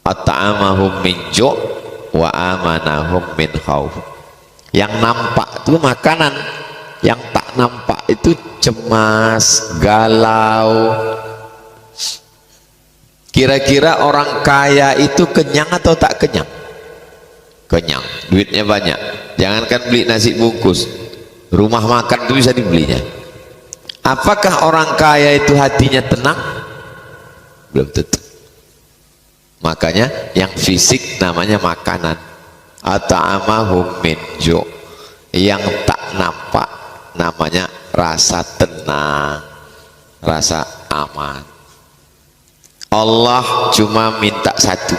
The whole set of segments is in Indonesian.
at'amahum min ju' wa amanahum min khauf. Yang nampak itu makanan, yang tak nampak itu cemas, galau. Kira-kira orang kaya itu kenyang atau tak kenyang? Kenyang, duitnya banyak. Jangankan beli nasi bungkus, rumah makan itu bisa dibelinya. Apakah orang kaya itu hatinya tenang? Belum tentu. Makanya yang fisik namanya makanan. At'amahum min ju'. Yang tak nampak namanya rasa tenang, rasa aman. Allah cuma minta satu,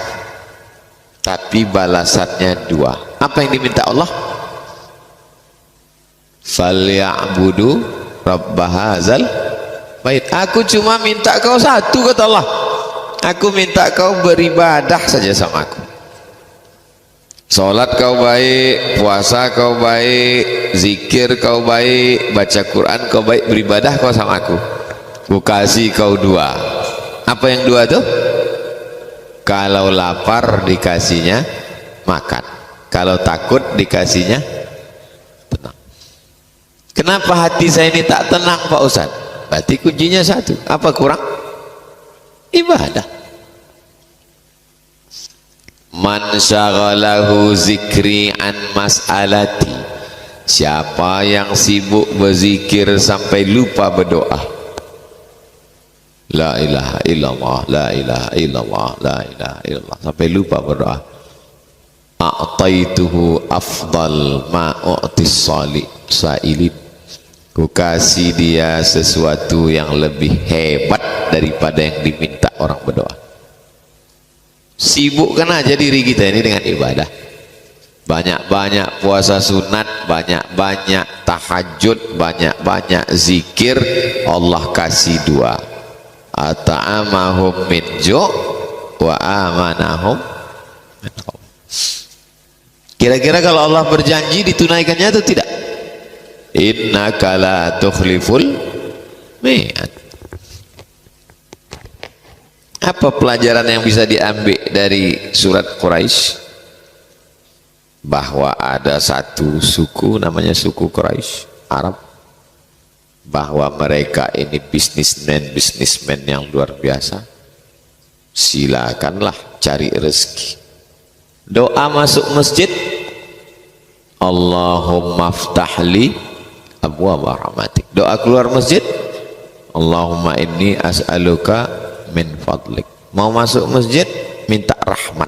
tapi balasannya dua. Apa yang diminta Allah? Falyabudu rabbahazal bait. Aku cuma minta kau satu, kata Allah. Aku minta kau beribadah saja sama aku. Salat kau baik, puasa kau baik, zikir kau baik, baca Quran kau baik, beribadah kau sama aku. Ku kasih kau dua. Apa yang dua tuh? Kalau lapar dikasihnya makan, kalau takut dikasihnya tenang. Kenapa hati saya ini tak tenang, Pak Ustaz? Berarti kuncinya satu. Apa kurang? Ibadah. Man syaghalahu zikri an mas'alati. Siapa yang sibuk berzikir sampai lupa berdoa. La ilaha illallah, la ilaha illallah, la ilaha illallah, sampai lupa berdoa. A'taituhu afdal ma u'tis sa'ilin. Ku kasih dia sesuatu yang lebih hebat daripada yang diminta orang berdoa. Sibukkan aja diri kita ini dengan ibadah. Banyak-banyak puasa sunat, banyak-banyak tahajud, banyak-banyak zikir. Allah kasih dua. At'amahum min ju' wa amanahum min khauf. Kira-kira kalau Allah berjanji ditunaikannya atau tidak? Innaka la tukhliful mi'ad. Apa pelajaran yang bisa diambil dari surat Quraisy? Bahwa ada satu suku namanya suku Quraisy Arab, bahwa mereka ini bisnismen yang luar biasa. Silakanlah cari rezeki. Doa masuk masjid, Allahumma ftahli abwaaba rahmatik. Doa keluar masjid, Allahumma inni as'aluka min fadlik. Mau masuk masjid minta rahmat,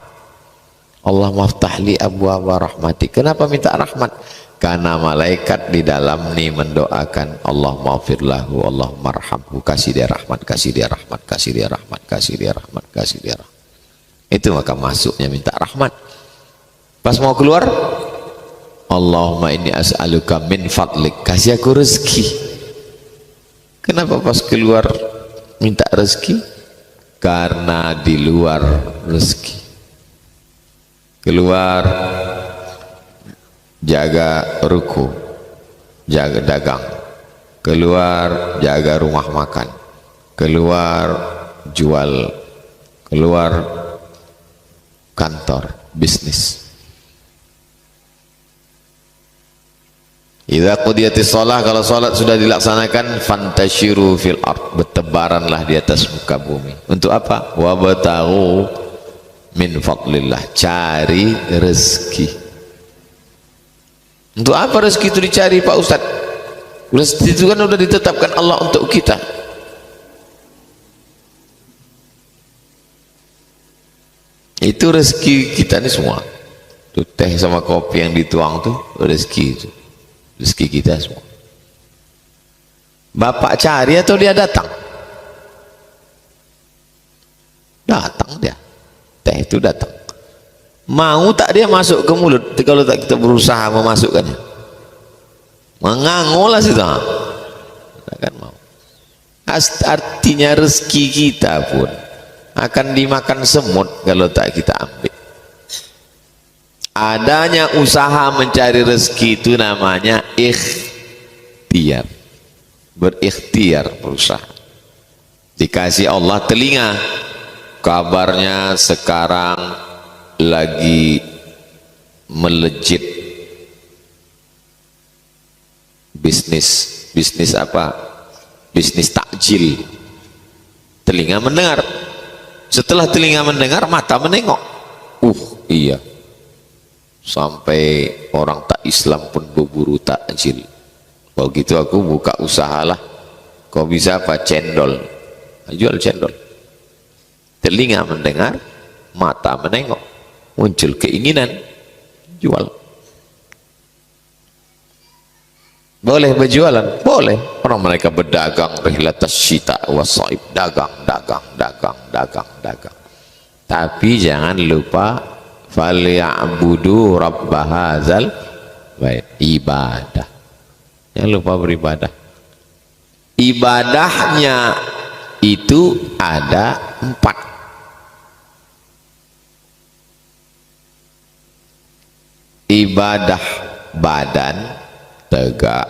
Allahumma ftahli abwaaba rahmatik. Kenapa minta rahmat? Karena malaikat di dalam nih mendoakan Allahumma firlahu, Allahumma arhamhu, kasih dia rahmat, kasih dia rahmat, kasih dia rahmat, kasih dia rahmat, kasih dia rahmat. Itu maka masuknya minta rahmat. Pas mau keluar, Allahumma inni as'aluka min fadlik, kasih aku rezeki. Kenapa pas keluar minta rezeki? Karena di luar rezeki. Keluar jaga ruku, jaga dagang, keluar jaga rumah makan, keluar jual, keluar kantor, bisnis. Idza qudiyatis shalah, kalau salat sudah dilaksanakan, fantashiru fil ard, bertebaranlah di atas muka bumi. Untuk apa? Wabtaghu min fadlillah, cari rezeki. Untuk apa rezeki itu dicari, Pak Ustaz? Rezeki itu kan sudah ditetapkan Allah untuk kita. Itu rezeki kita ini semua. Itu teh sama kopi yang dituang tuh rezeki itu. Rezeki kita semua. Bapak cari atau dia datang? Datang dia. Teh itu datang. Mau tak dia masuk ke mulut kalau tak kita berusaha memasukkannya? Mengangolah sih tak akan mau. Artinya rezeki kita pun akan dimakan semut kalau tak kita ambil. Adanya usaha mencari rezeki itu namanya ikhtiar. Berikhtiar, berusaha. Dikasih Allah telinga, kabarnya sekarang lagi melejit bisnis apa? Bisnis takjil. Telinga mendengar, setelah telinga mendengar mata menengok. Iya, sampai orang tak Islam pun berburu takjil. Kalau gitu aku buka usahalah. Kau bisa apa? Cendol, jual cendol. Telinga mendengar, mata menengok, muncul keinginan, jual. Boleh berjualan? Boleh. Orang mereka berdagang rihlatas syita wasaib, dagang. Tapi jangan lupa falyabudu rabb hadzal bait, ibadah. Jangan lupa beribadah. Ibadahnya itu ada 4. Ibadah badan, tegak,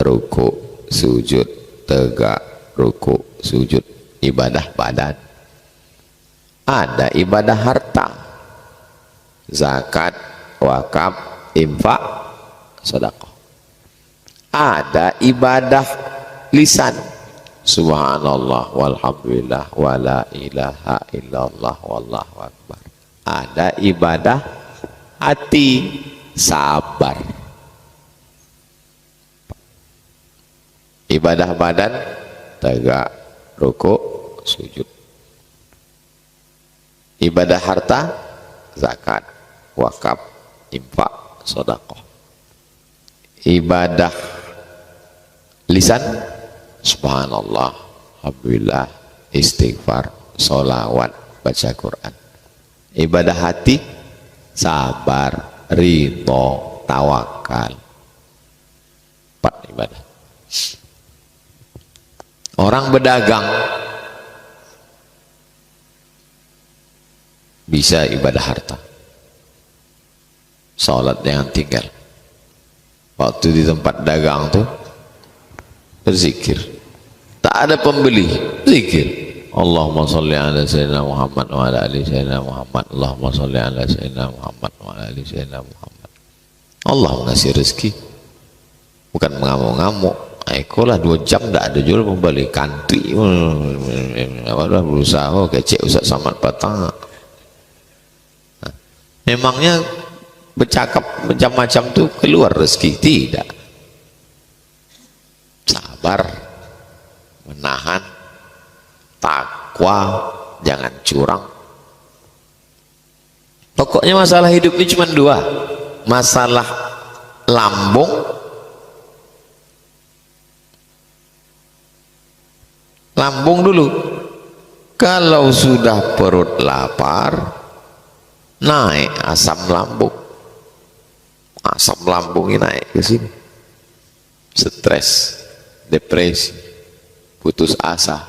rukuk, sujud, tegak, rukuk, sujud, ibadah badan. Ada ibadah harta, zakat, wakaf, infak, sedekah. Ada ibadah lisan, subhanallah walhamdulillah wala ilaha illallah wallahu akbar. Ada ibadah hati, sabar. Ibadah badan, tegak, rukuk, sujud. Ibadah harta, zakat, wakaf, infak, sedekah. Ibadah lisan, subhanallah, alhamdulillah, istighfar, sholawat, baca Quran. Ibadah hati, sabar, ridho, tawakal. 4 ibadah. Orang berdagang bisa ibadah harta, sholat jangan tinggal. Waktu di tempat dagang tuh berzikir, tak ada pembeli, zikir Allahumma sholli ala sayyidina Muhammad wa ala ali sayyidina Muhammad, Allahumma sholli ala sayyidina Muhammad wa ala ali sayyidina Muhammad. Allah mengasih rezeki, bukan mengamuk-ngamuk. Ekolah 2 jam tidak ada jual pembeli, kantri apa berusaha kecek Ustaz Samad Patang. Memangnya bercakap macam-macam tuh keluar rezeki? Tidak. Sabar, menahan, takwa, jangan curang. Pokoknya masalah hidup ini cuma 2. Masalah lambung dulu. Kalau sudah perut lapar, naik asam lambung. Asam lambungnya naik ke sini. Stres, depresi, putus asa.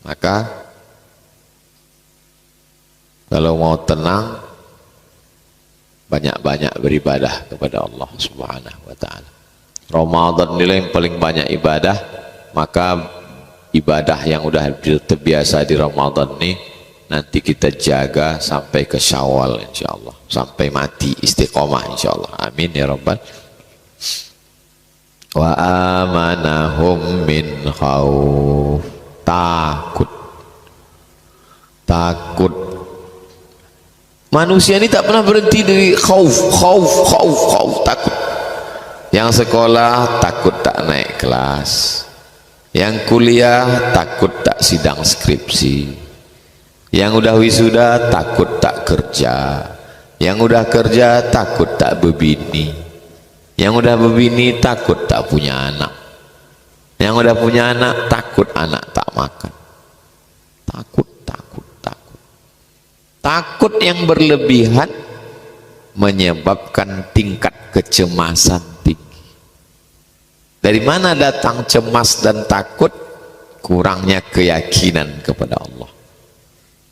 Maka kalau mau tenang, banyak-banyak beribadah kepada Allah Subhanahu wa ta'ala. Ramadan nilai yang paling banyak ibadah, maka ibadah yang udah terbiasa di Ramadan ini nanti kita jaga sampai ke Syawal insyaallah, sampai mati istiqomah insyaallah. Amin ya rabbal. Wa amanahum min khauf, takut. Manusia ini tak pernah berhenti dari khauf, takut. Yang sekolah takut tak naik kelas, yang kuliah takut tak sidang skripsi, yang udah wisuda takut tak kerja, yang udah kerja takut tak berbini, yang udah berbini takut tak punya anak, yang udah punya anak takut anak tak makan. Takut yang berlebihan menyebabkan tingkat kecemasan tinggi. Dari mana datang cemas dan takut? Kurangnya keyakinan kepada Allah.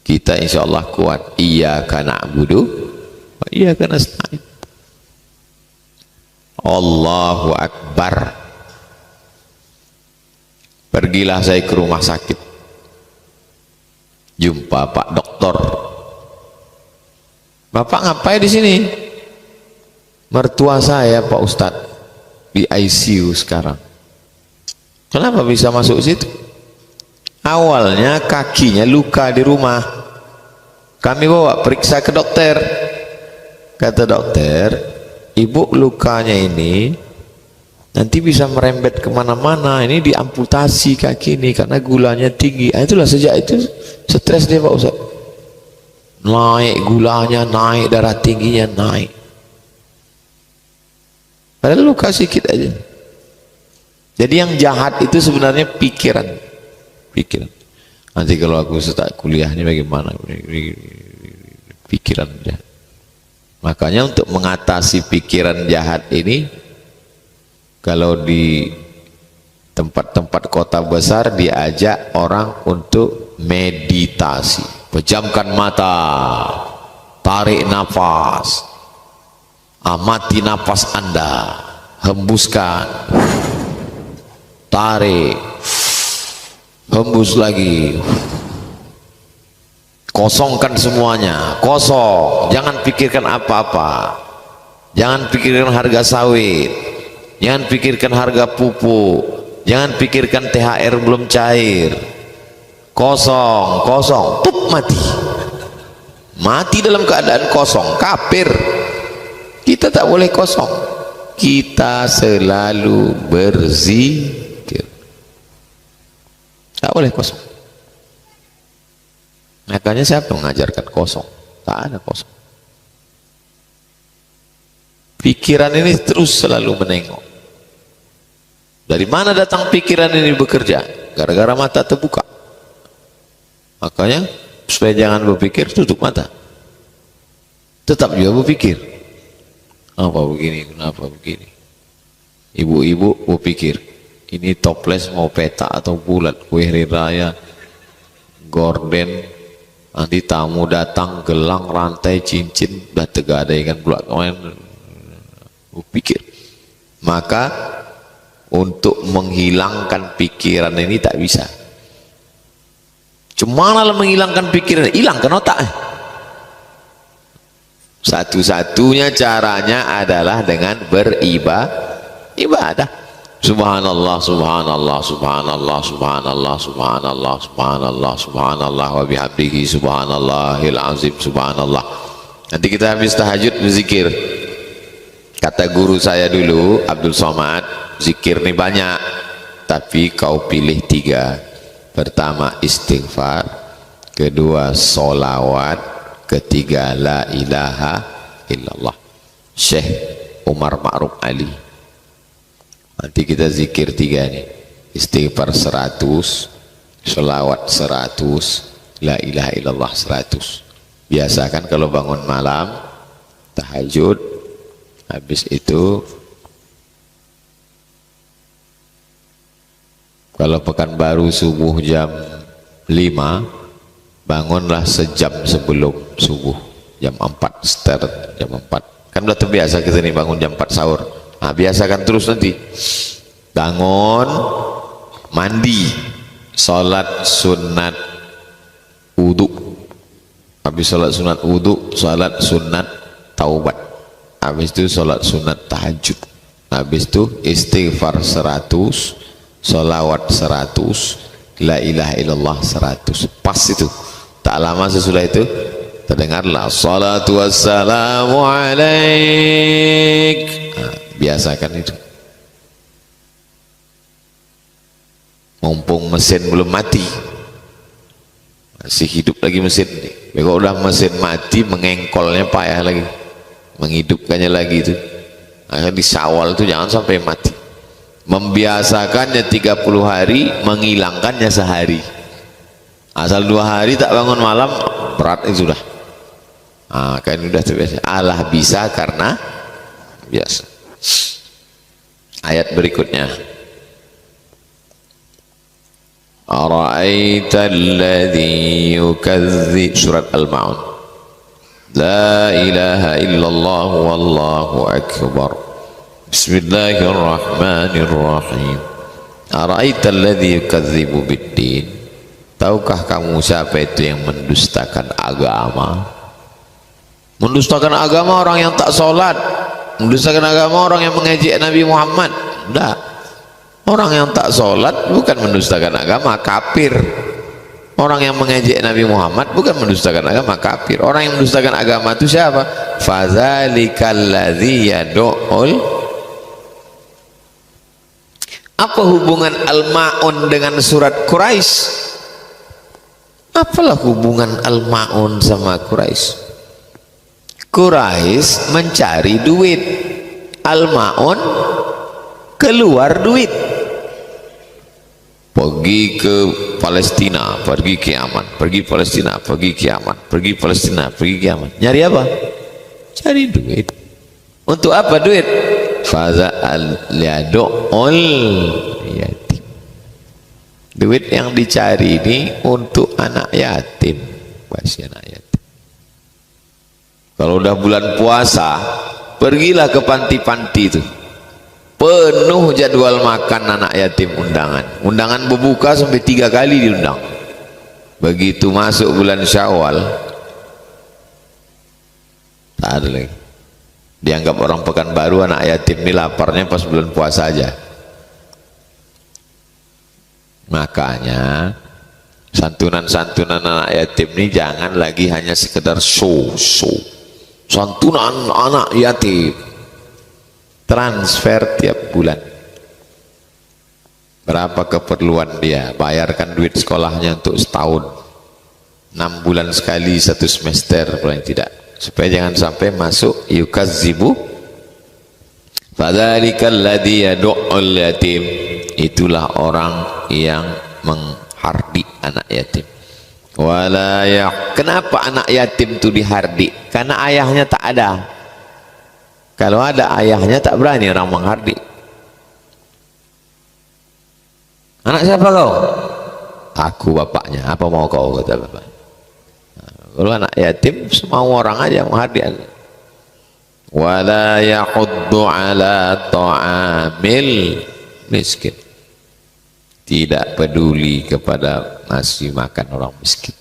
Kita insya Allah kuat. Iyyaka na'budu wa iyyaka nasta'in. Allahu Akbar. Pergilah saya ke rumah sakit, jumpa Pak Doktor. Bapak ngapain di sini? Mertua saya Pak Ustadz di ICU sekarang. Kenapa bisa masuk situ? Awalnya kakinya luka di rumah, kami bawa periksa ke dokter. Kata dokter, ibu lukanya ini nanti bisa merembet kemana-mana, ini diamputasi kaki ini karena gulanya tinggi. Itulah sejak itu stres dia Pak Ustadz, naik gulanya, naik darah tingginya naik, padahal luka sedikit aja. Jadi yang jahat itu sebenarnya pikiran. Nanti kalau aku start kuliah ini bagaimana, pikiran jahat. Makanya untuk mengatasi pikiran jahat ini, kalau di tempat-tempat kota besar diajak orang untuk meditasi, pejamkan mata, tarik nafas, amati nafas Anda, hembuskan, tarik, hembus lagi, kosongkan semuanya, kosong, jangan pikirkan apa-apa, jangan pikirkan harga sawit, jangan pikirkan harga pupuk, jangan pikirkan THR belum cair, kosong, tup, mati dalam keadaan kosong, kafir. Kita tak boleh kosong, kita selalu berzikir, tak boleh kosong. Makanya siapa mengajarkan kosong? Tak ada kosong. Pikiran ini terus selalu menengok. Dari mana datang pikiran ini bekerja? Gara-gara mata terbuka. Makanya supaya jangan berpikir, tutup mata. Tetap juga berpikir. Apa begini? Kenapa begini? Ibu-ibu berpikir, ini toples mau peta atau bulat, kue hari raya, gorden, nanti tamu datang, gelang, rantai, cincin, udah tegadaikan pula kemarin. Pikir. Maka untuk menghilangkan pikiran ini tak bisa. Cuma lah menghilangkan pikiran, hilangkan otak. Satu-satunya caranya adalah dengan beribadah. Subhanallah, subhanallah, subhanallah, subhanallah, subhanallah, subhanallah, subhanallah, wa bihamdihi subhanallahil azim, subhanallah. Nanti kita habis tahajud berzikir. Kata guru saya dulu, Abdul Somad, zikir ini banyak, tapi kau pilih 3. Pertama istighfar, kedua solawat, ketiga la ilaha illallah. Syekh Umar Ma'ruf Ali. Nanti kita zikir 3 nih, istighfar 100, sholawat 100, la ilaha illallah 100. Biasakan kalau bangun malam tahajud, habis itu kalau Pekanbaru subuh jam 5, bangunlah sejam sebelum subuh, jam 4 start, jam 4. Kan udah terbiasa kita nih bangun jam 4 sahur. Nah, biasakan terus nanti. Bangun, mandi, sholat sunat wudu. Habis sholat sunat wudu, sholat sunat taubat. Habis itu sholat sunat tahajud. Habis itu istighfar 100, sholawat 100, la ilaha illallah 100. Pas itu. Tak lama sesudah itu terdengarlah salatu wassalamu alaik. Nah, biasakan itu. Mumpung mesin belum mati, masih hidup lagi mesin ini. Kalau udah mesin mati, mengengkolnya payah lagi, menghidupkannya lagi itu. Akhirnya di Syawal itu jangan sampai mati. Membiasakannya 30 hari, menghilangkannya sehari. Asal 2 hari tak bangun malam, berat itu sudah. Nah, kan udah terbiasa. Allah bisa karena biasa. Ayat berikutnya. Ara'aita alladhi yukadzib, surat Al-Ma'un. La ilaha illallah wallahu akbar. Bismillahirrahmanirrahim. Ara'aita alladhi yukadzibu biddin. Tahukah kamu siapa itu yang mendustakan agama? Mendustakan agama orang yang tak sholat, mendustakan agama orang yang mengejek Nabi Muhammad. Tidak. Orang yang tak sholat bukan mendustakan agama, kafir. Orang yang mengejek Nabi Muhammad bukan mendustakan agama, kafir. Orang yang mendustakan agama itu siapa? Fadzalikal ladzi yad'ul. Apa hubungan Al-Ma'un dengan surat Quraisy? Apalah hubungan Al-Ma'un sama Quraisy? Quraisy mencari duit, Al-Ma'un keluar duit. Pergi ke Palestina, pergi ke Yaman, pergi Palestina, pergi ke Yaman, pergi Palestina, pergi ke Yaman. Nyari apa? Cari duit. Untuk apa duit? Faza'al liadu'ul yatim. Duit yang dicari ini untuk anak yatim, masih anak yatim. Kalau udah bulan puasa, pergilah ke panti-panti itu, penuh jadwal makan anak yatim, undangan berbuka sampai 3 kali diundang. Begitu masuk bulan Syawal, tak ada lagi. Dianggap orang Pekanbaru, anak yatim ini laparnya pas bulan puasa aja. Makanya santunan-santunan anak yatim ini jangan lagi hanya sekedar show. Santunan anak yatim, transfer tiap bulan. Berapa keperluan dia, bayarkan duit sekolahnya untuk setahun, 6 bulan sekali, 1 semester paling tidak, supaya jangan sampai masuk yukazzibu. Fadzalikal ladzi yad'ul yatim. Itulah orang yang menghardik anak yatim. Kenapa anak yatim itu dihardik? Karena ayahnya tak ada. Kalau ada ayahnya tak berani orang menghardik. Anak siapa kau? Aku bapaknya. Apa mau kau, kata bapak. Kalau anak yatim semua orang aja menghardik. Wala yahuddu ala ta'amil miskin. Tidak peduli kepada ngasih makan orang miskin.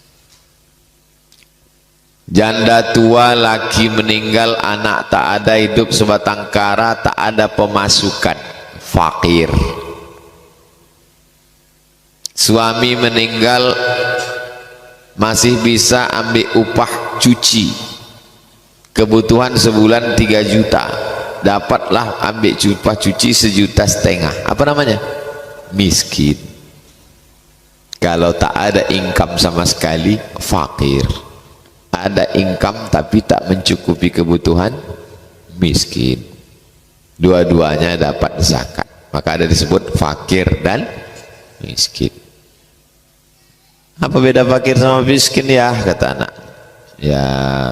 Janda tua, laki meninggal, anak tak ada, hidup sebatang kara, tak ada pemasukan, fakir. Suami meninggal, masih bisa ambil upah cuci, kebutuhan sebulan 3 juta, dapatlah ambil upah cuci 1,5 juta. Apa namanya? Miskin. Kalau tak ada income sama sekali, fakir. Ada income tapi tak mencukupi kebutuhan, miskin. Dua-duanya dapat zakat, maka ada disebut fakir dan miskin. Apa beda fakir sama miskin ya, kata anak? Ya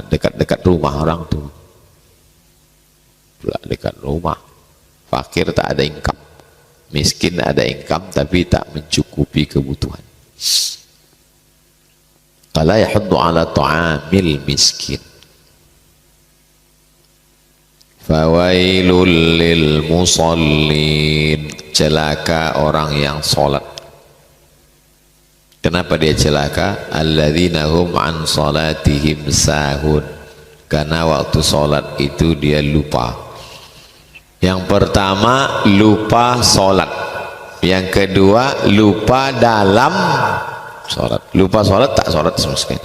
dekat-dekat rumah orang tuh, dekat rumah. Fakir tak ada income, miskin ada income tapi tak mencukupi kebutuhan. Qala yahuddu ala ta'amil miskin. Fawailul lil musallin. Celaka orang yang sholat. Kenapa dia celaka? Alladzina hum an salatihim sahun. Karena waktu sholat itu dia lupa. Yang pertama lupa sholat, yang kedua lupa dalam sholat. Lupa sholat, tak sholat sama sekali.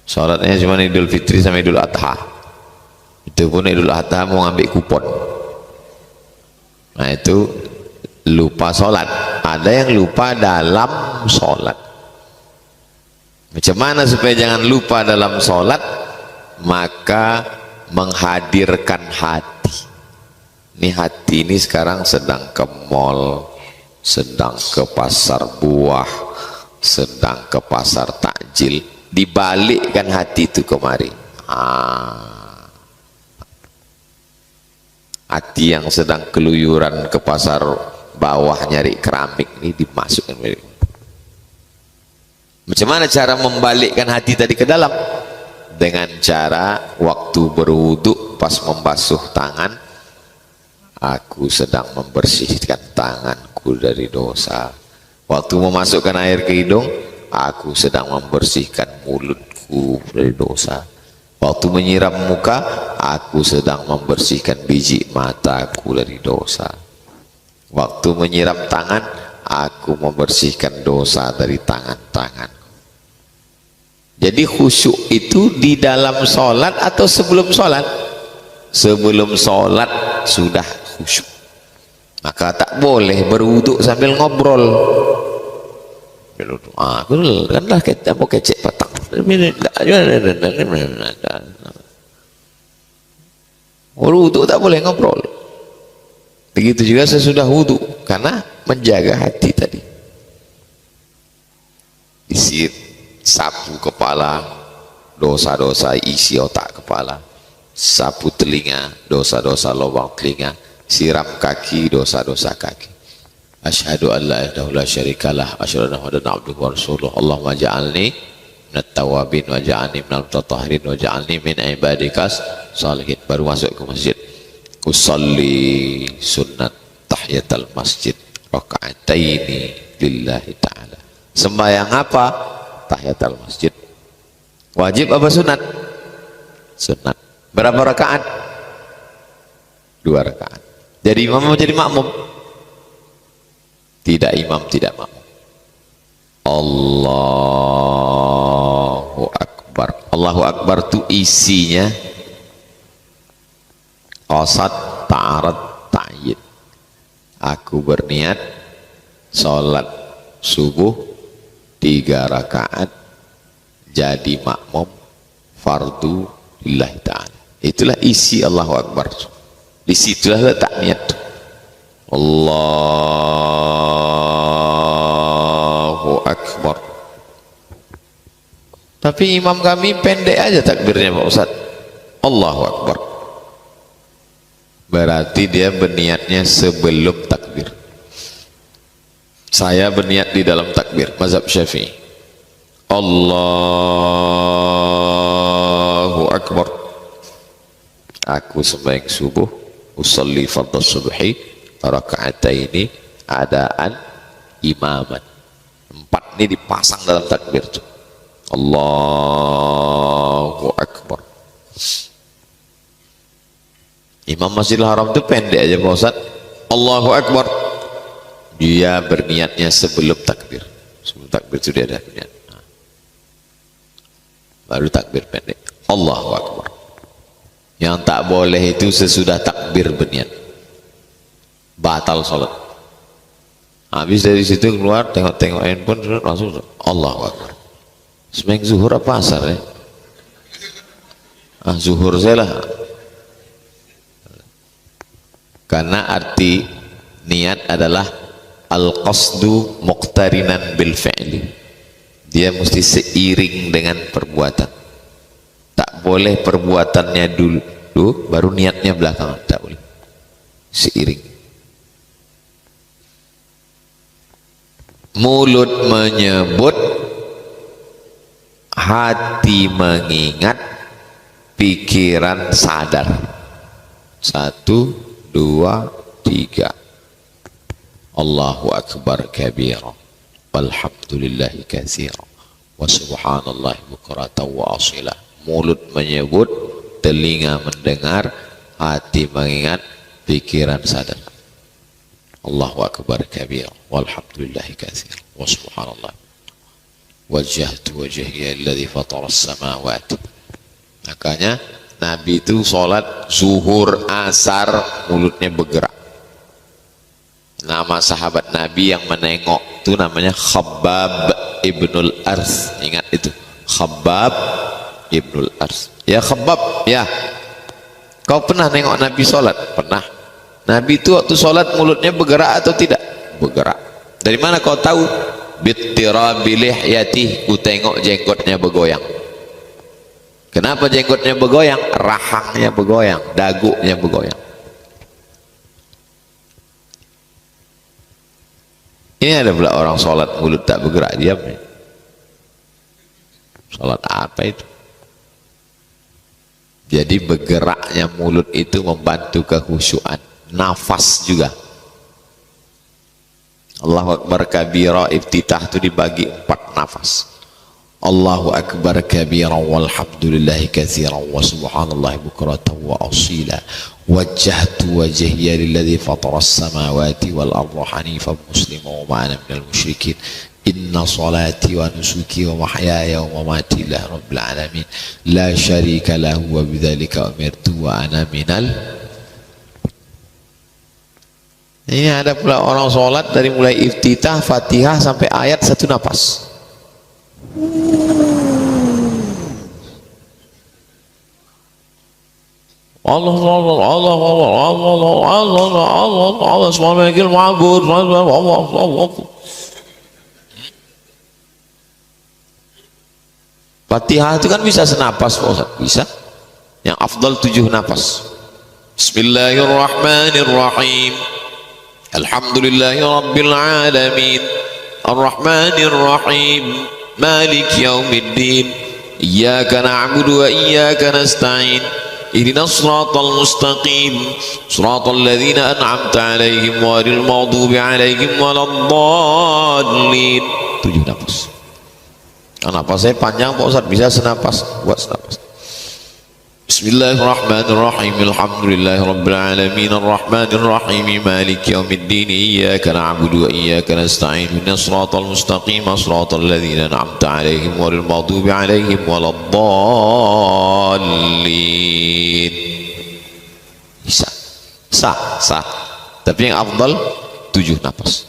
Sholatnya cuma Idul Fitri sama Idul Adha. Itu pun Idul Adha mau ngambil kupon. Nah itu lupa sholat. Ada yang lupa dalam sholat. Macam mana supaya jangan lupa dalam sholat? Maka menghadirkan hati. Ini hati ini sekarang sedang ke mall, sedang ke pasar buah, sedang ke pasar takjil. Dibalikkan hati itu kemari. Hati yang sedang keluyuran ke pasar bawah nyari keramik ini dimasukkan. Macam mana cara membalikkan hati tadi ke dalam? Dengan cara waktu berwudu pas membasuh tangan, aku sedang membersihkan tanganku dari dosa. Waktu memasukkan air ke hidung, aku sedang membersihkan mulutku dari dosa. Waktu menyiram muka, aku sedang membersihkan biji mataku dari dosa. Waktu menyiram tangan, aku membersihkan dosa dari tangan-tanganku. Jadi khusyuk itu di dalam sholat atau sebelum sholat? Sebelum sholat sudah khusyuk. Maka tak boleh berwuduk sambil ngobrol. Aku kan lah kita mau kecek patang. Wuduk tak boleh ngobrol. Begitu juga sesudah wudhu, karena menjaga hati tadi. Isi sapu kepala, dosa-dosa isi otak kepala. Sapu telinga, dosa-dosa lubang telinga. Siram kaki, dosa-dosa kaki. Asyhadu an la ilaha illallah syarikalah, asyhadu anna muhammadan abduhu wa rasuluh. Allahumma ja'alni minat tawabin wa ja'alni minal mutatahhirin wa ja'alni min ibadikas salihin. Baru masuk ke masjid. Usalli sunnat tahiyatul masjid raka'ataini lillahi ta'ala. Sembahyang apa? Tahiyatul masjid. Wajib apa sunat? Sunat. Berapa rakaat? 2 rakaat. Jadi imam mau jadi makmum? Tidak imam, tidak makmum. Allahu Akbar. Allahu Akbar itu isinya qasad, ta'arad, ta'yid. Aku berniat sholat subuh 3 rakaat jadi makmum fardu lillahi ta'ala. Itulah isi Allahu Akbar. Disitulah letak niat. Allahu Akbar. Tapi imam kami pendek aja takbirnya Pak Ustaz. Allahu Akbar. Berarti dia berniatnya sebelum takbir. Saya berniat di dalam takbir mazhab Syafi'i. Allahu Akbar. Aku sembahyang subuh, usolli fardhu subhi raka'ataini adaan imaman. 4 ini dipasang dalam takbir. Allahu Akbar. Imam Masjidil Haram itu pendek aja Pak Ustaz. Allahu Akbar. Dia berniatnya sebelum takbir. Sebelum takbir itu dia ada niat. Baru takbir pendek. Allahu Akbar. Yang tak boleh itu sesudah takbir berniat. Batal sholat. Habis dari situ keluar tengok-tengok handphone langsung Allahu Akbar. Sembahyang zuhur apa asar ya? Zuhur saya lah. Karena arti niat adalah al-qasdu muqtarinan bil fi'li. Dia mesti seiring dengan perbuatan. Tak boleh perbuatannya dulu baru niatnya belakangan, tak boleh. Seiring. Mulut menyebut, hati mengingat, pikiran sadar. 1, 2, 3. Allahu Akbar kabira walhamdulillahi katsira wa subhanallahi bukratan wa asila. Mulut menyebut, telinga mendengar, hati mengingat, pikiran sadar. Allahu Akbar kabira walhamdulillahi katsira wa subhanallah wajjahtu wajhiya alladhi fatara as-samawati. Makanya Nabi itu sholat zuhur, asar, mulutnya bergerak. Nama sahabat Nabi yang menengok itu namanya Khabbab ibnul Ars. Ingat itu, Khabbab ibnul Ars. Ya Khabbab, ya, kau pernah nengok Nabi sholat? Pernah. Nabi itu waktu sholat mulutnya bergerak atau tidak? Bergerak. Dari mana kau tahu? Bittirabi lihyati, ku tengok jenggotnya bergoyang. Kenapa jenggotnya bergoyang? Rahangnya bergoyang, dagunya bergoyang. Ini ada pula orang sholat mulut tak bergerak, diam. Sholat apa itu? Jadi bergeraknya mulut itu membantu kekhusyuan. Nafas juga. Allahu Akbar kabira, iftitah itu dibagi 4 nafas. Allahu akbar kabiran walhamdulillahi katsiran wa subhanallahi bukratan wa asila. Wajjahtu wajhiya lilladzi fatara as-samawati wal arda hanifan musliman wa ma ana minal musyrikin. Inna salati wa nusuki wa mahyaya wa mamati lillahi rabbil alamin la syarika lahu wa bidzalika umirtu wa ana minal. Ini ada pula orang sholat dari mulai iftitah Fatihah sampai ayat satu napas. Allah Allah Allah Allah Allah Allah Allah Allah subhanakal ma'bud Allah. Fatihah itu kan bisa senapas Pak Ustaz, bisa. Yang afdal 7 napas. Bismillahirrahmanirrahim. Alhamdulillahi rabbil alamin. Arrahmanirrahim. Maliki yaumiddin. Iyyaka na'budu wa iyyaka nasta'in. Ihdinas siratal mustaqim. Siratal ladzina an'amta 'alaihim ghairil maghdubi 'alaihim waladdallin. 7 napas. Napasnya panjang Pak Ustaz, bisa senapas, buat senapas. Bismillahirrahmanirrahim. Alhamdulillahi rabbil alamin. Arrahmanirrahim. Maliki yaumiddin. Iyyaka na'budu wa iyyaka nasta'in. Ihdinas siratal mustaqim. Siratal ladzina an'amta 'alaihim ghairil maghdubi 'alaihim waladdallin. Bisa. Sah. Tapi yang afdal 7 napas.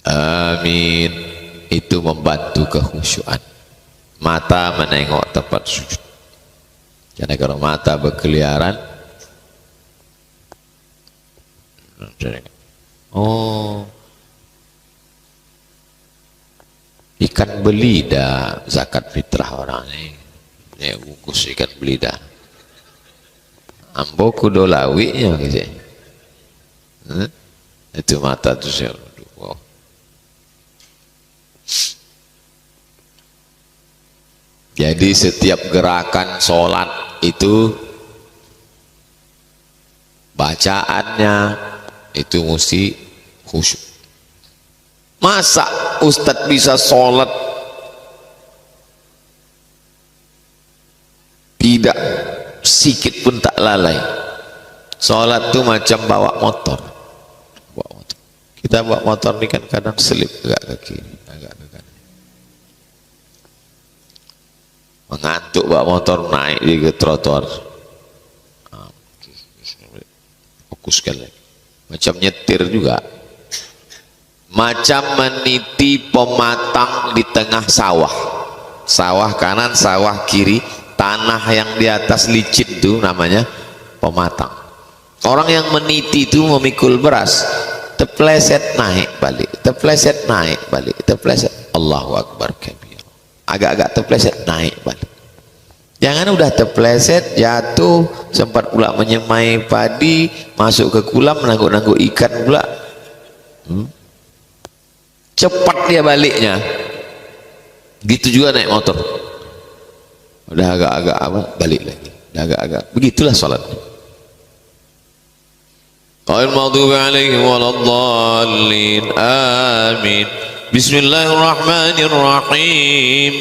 Amin. Itu membantu kekhusyuan. Mata menengok tempat sujud. Karena kalau mata berkeliaran, oh, ikan belida zakat fitrah orang ini. Ini bungkus ikan belida. Ambo kudo lawinya gitu. Itu mata tuh saya. Wow. Jadi setiap gerakan sholat itu bacaannya itu mesti khusyuk. Masa Ustadz bisa sholat tidak sikit pun tak lalai? Sholat tuh macam bawa motor. Kita bawa motor ini kan kadang selip agak ke kiri, agak ke kanan. Mengantuk bawa motor, naik di ke trotoar, fokuskan lagi. Macam nyetir juga, macam meniti pematang di tengah sawah. Sawah kanan, sawah kiri, tanah yang di atas licin itu namanya pematang. Orang yang meniti itu memikul beras, terpleset naik balik, terpleset naik balik, terpleset. Allahu Akbar kabir. Agak-agak terpleset naik balik. Jangan udah terpleset jatuh, sempat pula menyemai padi, masuk ke kolam menangguk-nangguk ikan pula. Cepat dia baliknya. Gitu juga naik motor. Udah agak-agak apa? Balik lagi. Udah agak-agak. Begitulah salat. Ghairil maghdubi 'alaihim waladdallin. Amin. Bismillahirrahmanirrahim.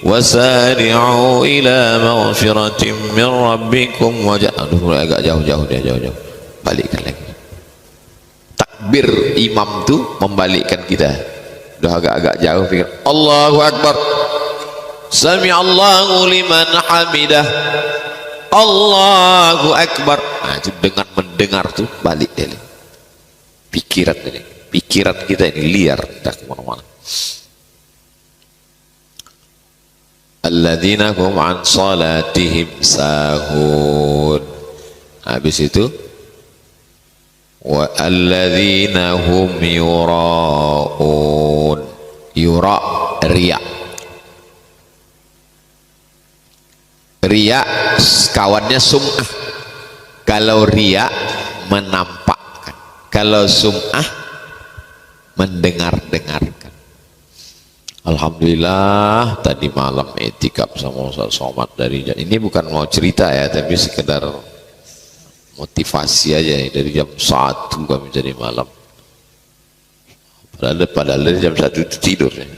Wasari'u ila maghfiratin min rabbikum wa aduh agak jauh dia jauh. Balikkan lagi. Takbir imam tuh membalikkan kita. Udah agak-agak jauh pikir Allahu Akbar. Sami Allahu liman hamidah. Allahu Akbar. Nah, itu dengan mendengar tuh balik dia. Pikiran kita ini liar, tidak kemana-mana. Alladzina hum an salatihim sahun. Habis itu wa alladzina hum yura'un. Yura' riya. Riya kawannya sum'ah. Kalau riya menampakkan, kalau sum'ah mendengar-dengarkan. Alhamdulillah tadi malam etikaf sama Ustaz Somad dari ini bukan mau cerita ya, tapi sekedar motivasi aja nih. Dari jam 1 kami tadi malam Padahal dari jam 1 itu tidur ya.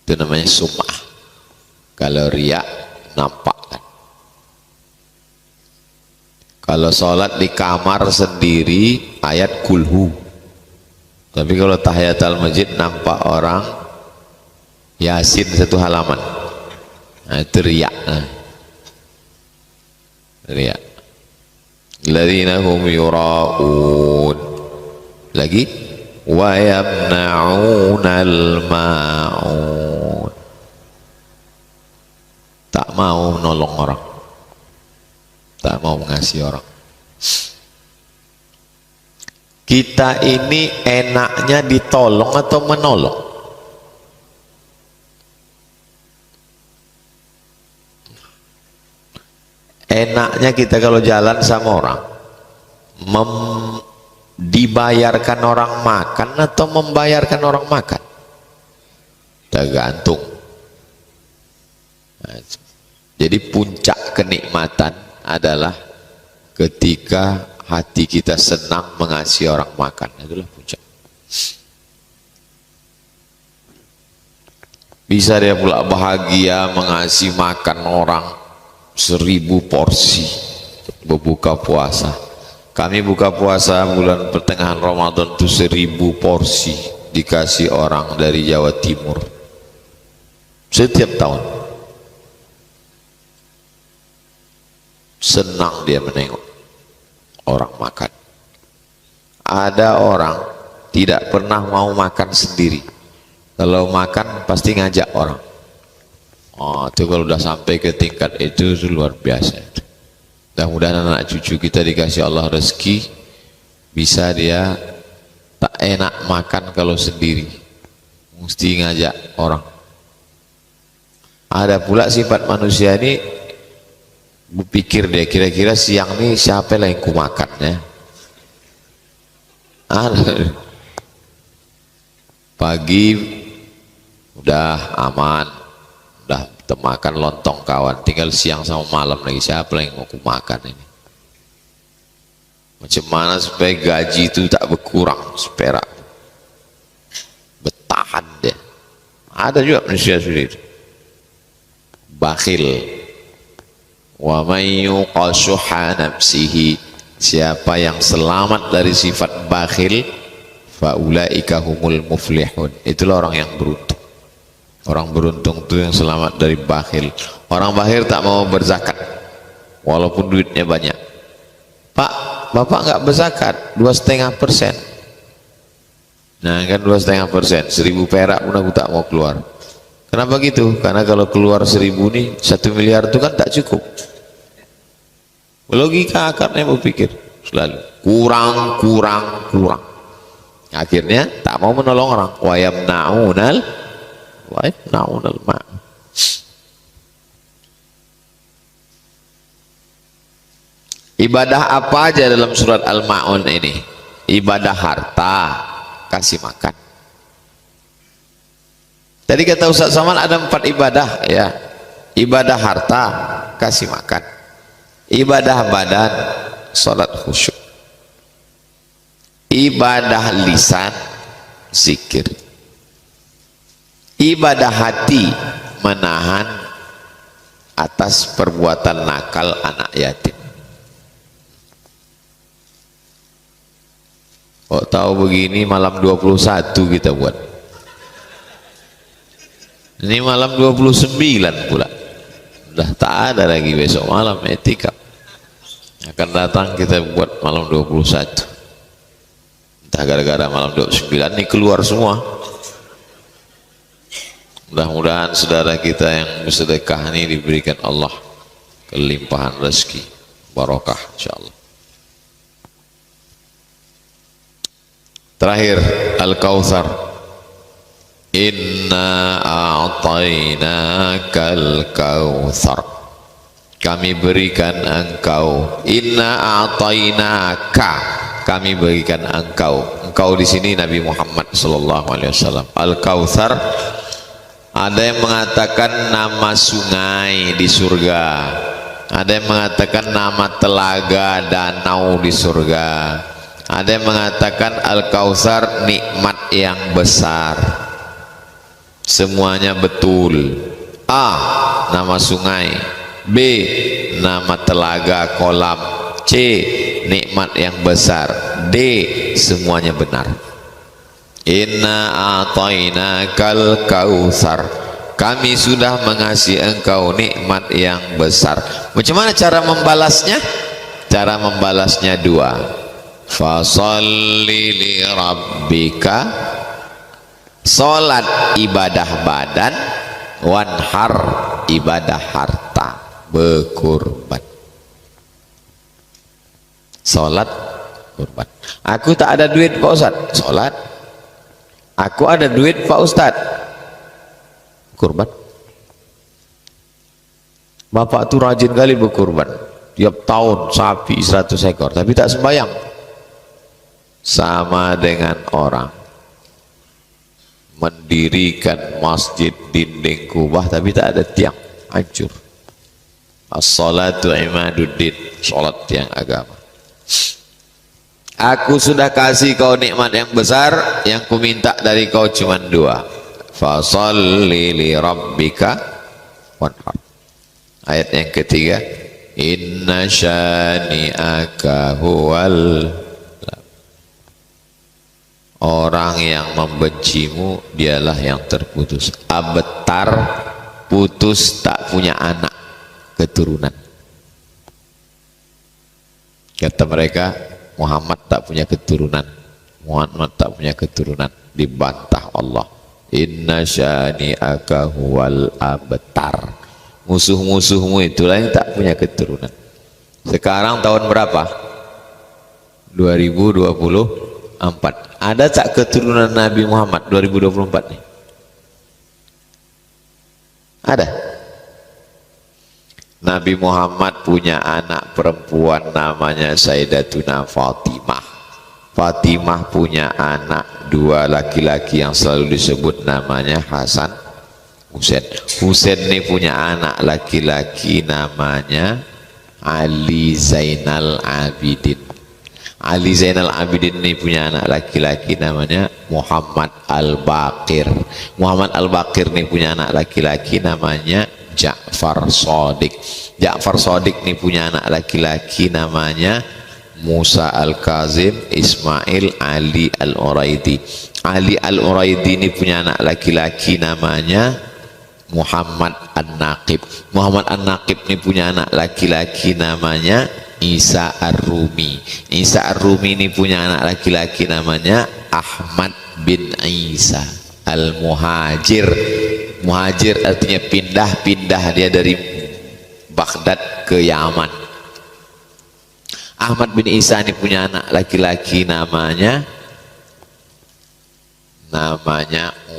Itu namanya sum'ah. Kalau riak nampak kan. Kalau sholat di kamar sendiri ayat kulhu, tapi kalau tahiyatul masjid nampak orang yasin satu halaman. Nah, itu riak. Riak. Alladzina hum yura'un. Lagi wa yamna'unal ma'un. Tak mau menolong orang, tak mau mengasihi orang. Kita ini enaknya ditolong atau menolong? Enaknya kita kalau jalan sama orang dibayarkan orang makan atau membayarkan orang makan? Tergantung. Jadi puncak kenikmatan adalah ketika hati kita senang mengasihi orang makan. Itulah puncak. Bisa dia pula bahagia mengasihi makan orang 1000 porsi berbuka puasa. Kami buka puasa bulan pertengahan Ramadan itu 1000 porsi dikasih orang dari Jawa Timur setiap tahun. Senang dia menengok orang makan. Ada orang tidak pernah mau makan sendiri, kalau makan pasti ngajak orang. Oh, itu kalau udah sampai ke tingkat itu luar biasa. Mudah-mudahan anak cucu kita dikasih Allah rezeki, bisa dia tak enak makan kalau sendiri, mesti ngajak orang. Ada pula sifat manusia ini, berpikir dia kira-kira siang ini siapa yang ku makan ya. Pagi udah aman, udah makan lontong kawan, tinggal siang sama malam lagi siapa yang mau ku makan ini. Macam mana supaya gaji itu tak berkurang seperak, bertahan dia. Ada juga manusia seperti itu, bakhil. Wa may yuqashuha nafsihi, siapa yang selamat dari sifat bakhil, fa ulaika humul muflihun, itulah orang yang beruntung. Orang beruntung itu yang selamat dari bakhil. Orang bakhil tak mau berzakat walaupun duitnya banyak. Pak, bapak nggak berzakat 2,5%. Nah kan 2,5%, 1000 perak pun aku tak mau keluar. Kenapa gitu? Karena kalau keluar 1000 nih 1 miliar itu kan tak cukup. Logika akarnya berpikir selalu kurang. Akhirnya tak mau menolong orang. Wa yamna'unal ma'un. Ibadah apa aja dalam surat Al-Ma'un ini? Ibadah harta, kasih makan. Tadi kata Ustaz Saman ada 4 ibadah ya. Ibadah harta, kasih makan. Ibadah badan, salat khusyuk. Ibadah lisan, zikir. Ibadah hati, menahan atas perbuatan nakal anak yatim. Kok tahu begini malam 21 kita buat. Ini malam 29 pula. Udah tak ada lagi besok malam etika. Akan datang kita buat malam 21. Entah gara-gara malam 29 ini keluar semua. Mudah-mudahan saudara kita yang bersedekah ini diberikan Allah kelimpahan rezeki, barokah insyaallah. Terakhir Al-Kautsar. Inna a'tainakal kautsar, kami berikan engkau. Inna a'tainaka, kami berikan engkau. Engkau di sini Nabi Muhammad sallallahu alaihi wasallam. Al-Kautsar, ada yang mengatakan nama sungai di surga, ada yang mengatakan nama telaga danau di surga, Ada yang mengatakan Al-Kautsar nikmat yang besar. Semuanya betul. A, nama sungai. B, nama telaga, kolam. C, nikmat yang besar. D, semuanya benar. Inna a'tainakal kautsar, kami sudah mengasihi engkau nikmat yang besar. Macam mana cara membalasnya? Cara membalasnya dua. Fasalli li rabbika, salat ibadah badan, wanhar ibadah harta, berkurban. Salat kurban. Aku tak ada duit Pak Ustaz, salat. Aku ada duit Pak Ustaz, kurban. Bapak tuh rajin kali berkurban, tiap tahun sapi 100 ekor, tapi tak sembahyang. Sama dengan orang mendirikan masjid dinding kubah tapi tak ada tiang, hancur. As-salatu imaduddin, salat tiang agama. Aku sudah kasih kau nikmat yang besar, yang ku minta dari kau cuma dua. Fasalli li rabbika wanhar. Ayat yang ketiga, inna syani'aka huwal, orang yang membencimu dialah yang terputus. Abtar, putus, tak punya anak keturunan. Kata mereka, Muhammad tak punya keturunan, Muhammad tak punya keturunan. Dibantah Allah, inna syani'aka huwal abtar, musuh-musuhmu itulah yang tak punya keturunan. Sekarang tahun berapa? 2024. Ada tak keturunan Nabi Muhammad 2024 nih? Ada. Nabi Muhammad punya anak perempuan namanya Sayyidatuna Fatimah. Fatimah punya anak dua laki-laki yang selalu disebut namanya Hasan, Husain. Husain ini punya anak laki-laki namanya Ali Zainal Abidin. Ali Zainal Abidin ini punya anak laki-laki namanya Muhammad Al-Baqir. Muhammad Al-Baqir ini punya anak laki-laki namanya Ja'far Shadiq. Ja'far Shadiq ini punya anak laki-laki namanya Musa Al-Kazim, Ismail Ali Al-Uraidi. Ali Al-Uraidi ini punya anak laki-laki namanya Muhammad An-Naqib. Muhammad An-Naqib ini punya anak laki-laki namanya Isa Ar-Rumi. Isa Ar-Rumi ini punya anak laki-laki namanya Ahmad bin Isa Al-Muhajir. Muhajir artinya pindah-pindah, dia dari Baghdad ke Yaman. Ahmad bin Isa ini punya anak laki-laki namanya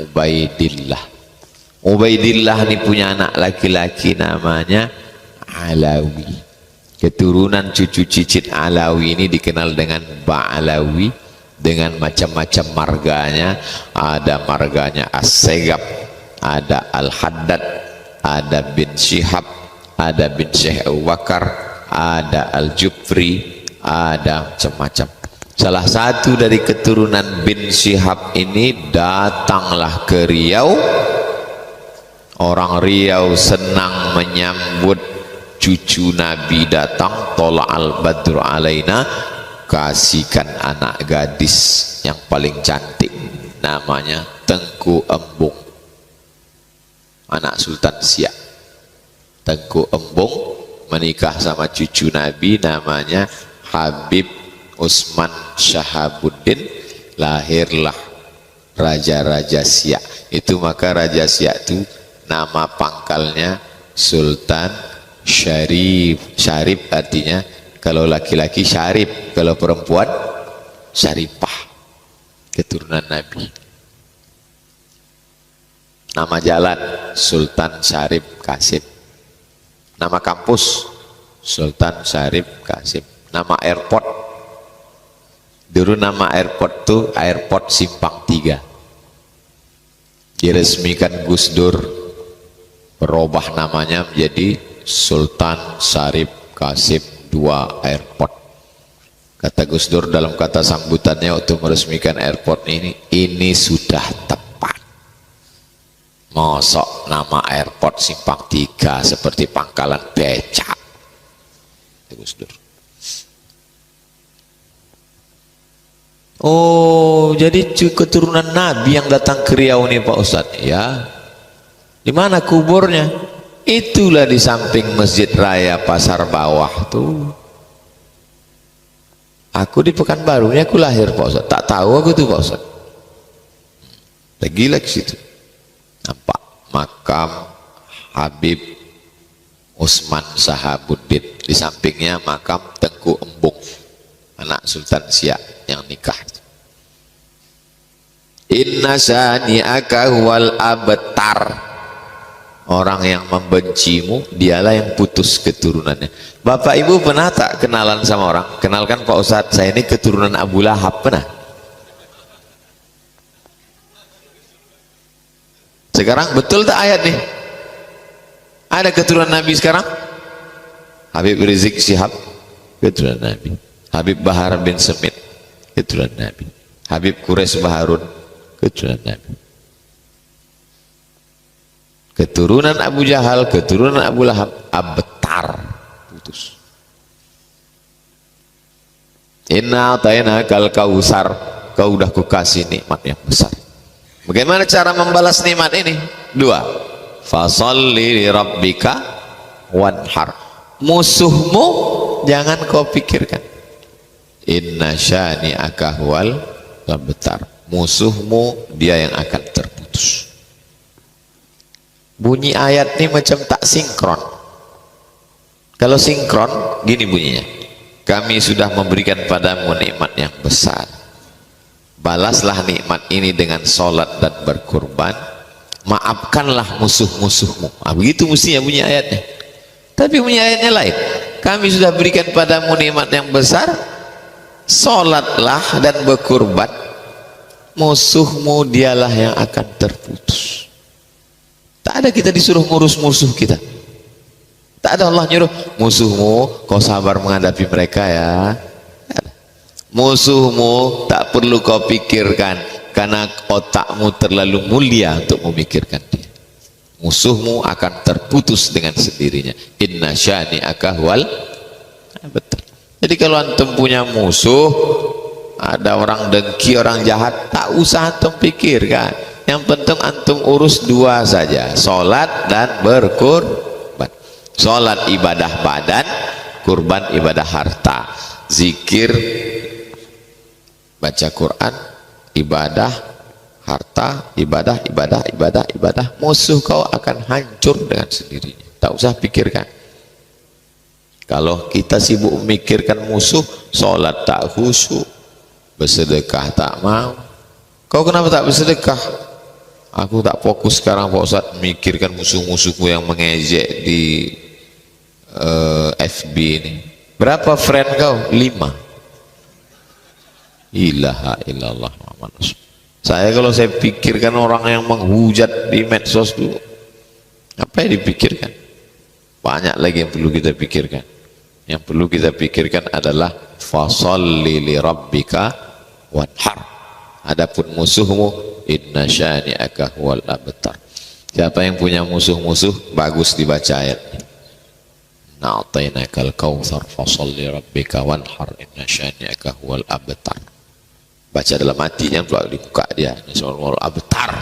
Ubaidillah. Ubaidillah ini punya anak laki-laki namanya Alawi. Keturunan cucu cicit Alawi ini dikenal dengan Ba'alawi, dengan macam-macam marganya. Ada marganya As-Segab, ada Al-Haddad, ada bin Syihab, ada bin Syekh Abu Bakar, ada Al-Jufri, ada macam-macam. Salah satu dari keturunan bin Syihab ini datanglah ke Riau. Orang Riau senang menyambut cucu Nabi datang, tola al-badru alaina, kasihkan anak gadis yang paling cantik namanya Tengku Embung, anak Sultan Siak. Tengku Embung menikah sama cucu Nabi namanya Habib Usman Syahabuddin, lahirlah Raja-Raja Siak. Itu maka Raja Siak itu nama pangkalnya Sultan Syarif. Syarif artinya kalau laki-laki Syarif, kalau perempuan Syarifah, keturunan Nabi. Nama jalan Sultan Syarif Qasim. Nama kampus Sultan Syarif Qasim. Nama airport, dulu nama airport tuh Airport Simpang 3. Diresmikan Gus Dur, berubah namanya menjadi Sultan Syarif Qasim II Airport. Kata Gus Dur dalam kata sambutannya waktu meresmikan airport ini sudah tepat. Mosok nama airport Simpang 3 seperti pangkalan becak. Gus Dur. Oh, jadi keturunan Nabi yang datang ke Riau nih Pak Ustadz. Ya. Di mana kuburnya? Itulah di samping Masjid Raya Pasar Bawah tuh. Aku di Pekanbaru, ini aku lahir Pak Ustadz. Tak tahu aku tuh Pak Ustadz. Lagi ke situ. Nampak makam Habib Usman Sahabuddin. Di sampingnya makam Tengku Embung, anak Sultan Siak yang nikah. Inna sani'aka huwal abtar. Orang yang membencimu dialah yang putus keturunannya. Bapak ibu pernah tak kenalan sama orang? Kenalkan Pak Ustadz, saya ini keturunan Abu Lahab. Pernah? Sekarang betul tak ayat nih? Ada keturunan Nabi sekarang? Habib Rizik Syihab, keturunan Nabi. Habib Bahar bin Semit, keturunan Nabi. Habib Quraisy Baharun, keturunan Nabi. Keturunan Abu Jahal, keturunan Abu Lahab, abtar, putus. Inna atayna kal kausar, kau udah kukasih nikmat yang besar. Bagaimana cara membalas nikmat ini? Dua. Fasalli li rabbika wanhar. Musuhmu jangan kau pikirkan. Inna syani'aka huwal abtar. Musuhmu dia yang akan terputus. Bunyi ayat ini macam tak sinkron. Kalau sinkron gini bunyinya, kami sudah memberikan padamu nikmat yang besar, balaslah nikmat ini dengan sholat dan berkurban, maafkanlah musuh-musuhmu. Begitu mestinya bunyi ayatnya. Tapi bunyi ayatnya lain, kami sudah berikan padamu nikmat yang besar, sholatlah dan berkurban, musuhmu dialah yang akan terputus. Tak ada kita disuruh ngurus musuh kita. Tak ada Allah nyuruh musuhmu kau sabar menghadapi mereka ya. Musuhmu tak perlu kau pikirkan karena otakmu terlalu mulia untuk memikirkan dia. Musuhmu akan terputus dengan sendirinya. Inna syani'aka huwal abtar. Jadi kalau antum punya musuh, ada orang dengki, orang jahat, tak usah antum pikirkan. Yang penting antum urus dua saja, sholat dan berkurban. Sholat ibadah badan, kurban ibadah harta. Zikir, baca Quran, ibadah harta, ibadah. Musuh kau akan hancur dengan sendirinya. Tak usah pikirkan. Kalau kita sibuk memikirkan musuh, sholat tak khusyuk, bersedekah tak mau. Kau kenapa tak bersedekah? Aku tak fokus sekarang Pak Ustadz memikirkan musuh-musuhku yang mengejek di FB ini. Berapa friend kau? 5. Ilaha illallah Muhammad Rasulullah. Kalau saya pikirkan orang yang menghujat di medsos itu, apa yang dipikirkan? Banyak lagi yang perlu kita pikirkan. Yang perlu kita pikirkan adalah fasalli li rabbika wanhar. Adapun musuhmu, inna syani'aka huwal abtar. Siapa yang punya musuh-musuh, bagus dibaca ayat. Na'tainakal kautsar fasholli rabbika wanhar inna syani'aka huwal abtar. Baca dalam hati, yang keluar di muka dia. Inna syani'aka huwal abtar.